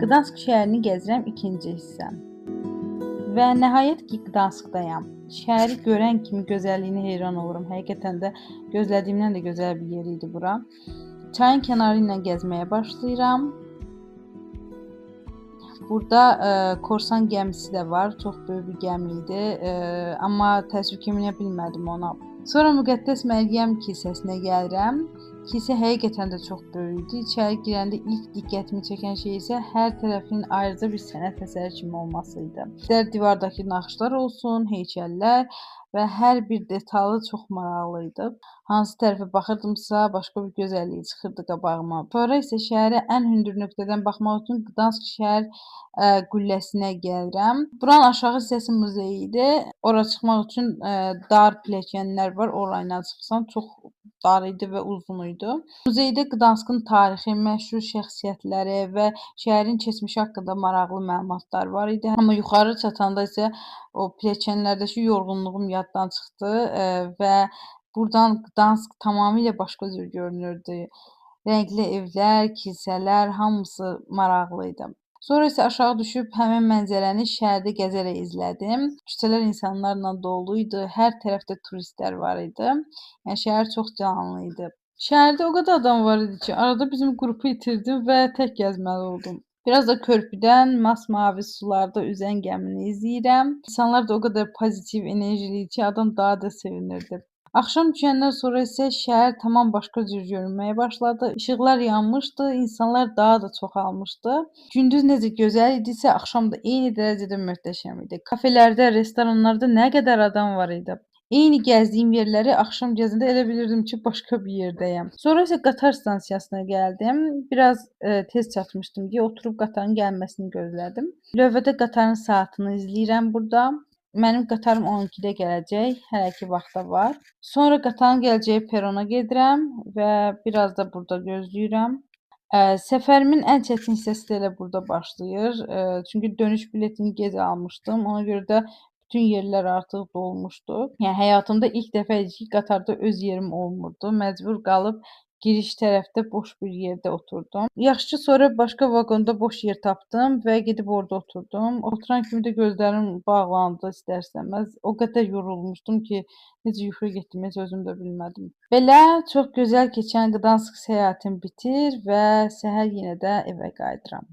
Gdansk şəhərini gəzirəm ikinci hissəm. Və nəhayət ki, Gdanskdayam. Şəhəri görən kimi gözəlliyinə heyran olurum. Həqiqətən də gözlədiyimdən də gözəl bir yer idi bura. Çayın kənarı ilə gəzməyə başlayıram. Burada korsan gəmisi də var. Çox böyük bir gəmi idi. Amma təəssüf ki, minə bilmədim ona. Sonra Müqəddəs Məryəm kilsəsinə gəlirəm. Kilsə həqiqətən də çox böyük idi. İçəri girəndə ilk diqqətimi çəkən şey isə hər tərəfin ayrıca bir sənət əsəri kimi olması idi. İstər divardakı naxışlar olsun, heykəllər və hər bir detalı çox maraqlı idi. Hansı tərəfə baxırdımsa, başqa bir gözəlliyi çıxırdı qabağıma. Sonra isə şəhərə ən hündür nöqtədən baxmaq üçün Gdansk şəhər qülləsinə gəlirəm. Buranın aşağı hissəsi muzey idi. Ora çıxmaq üçün dar pilləkənlər var. Orayla çıxsan çox dar idi və uzun idi. Muzeydə Gdanskın tarixi, məşhur şəxsiyyətləri və şəhərin keçmişi haqqında maraqlı məlumatlar var idi. Amma yuxarı çatanda isə o pilləkənlərdəki yorğunluğum yaddan çıxdı və buradan Gdansk tamamilə başqa cür görünürdü. Rəngli evlər, kilsələr, hamısı maraqlı idi. Sonra isə aşağı düşüb həmin mənzərəni şəhərdə gəzərək izlədim. Küçələr insanlarla dolu idi, hər tərəfdə turistlər var idi. Yəni şəhər çox canlı idi. Şəhərdə o qədər adam var idi ki, arada bizim qrupu itirdim və tək gəzməli oldum. Biraz da körpüdən masmavi sularda üzən gəmini izləyirəm. İnsanlar da o qədər pozitiv, enerjili ki, adam daha da sevinirdi. Axşam düşəndən sonra isə şəhər tamam başqa cür görünməyə başladı. İşıqlar yanmışdı, insanlar daha da çoxalmışdı. Gündüz necə gözəl idisə, axşam da eyni dərəcədə möhtəşəm idi. Kafelərdə, restoranlarda nə qədər adam var idi. Eyni gəzdiyim yerləri axşam gəzəndə elə bilirdim ki, başqa bir yerdəyəm. Sonra isə qatar stansiyasına gəldim. Biraz tez çatmışdım deyə oturub qatarın gəlməsini gözlədim. Lövhədə qatarın saatını izləyirəm burada. Mənim qatarım 12-də gələcək, hələ ki vaxta var. Sonra qatarın gələcəyi perona gedirəm və biraz da burada gözləyirəm. Səfərimin ən çətin hissəsi də elə burada başlayır. Çünki dönüş biletini gec almışdım. Ona görə də bütün yerlər artıq dolmuşdu. Yəni həyatımda ilk dəfə idi ki, qatarda öz yerim olmurdu. Məcbur qalıb giriş tərəfdə boş bir yerdə oturdum. Yaxşı ki, sonra başqa vaqonda boş yer tapdım və gedib orada oturdum. Oturan kimi də gözlərim bağlandı istər-istəməz. O qədər yorulmuşdum ki, necə yuxuya getdiyimi heç özüm də bilmədim. Belə çox gözəl keçən Gdansk səyahətim bitir və səhər yenə də evə qayıdıram.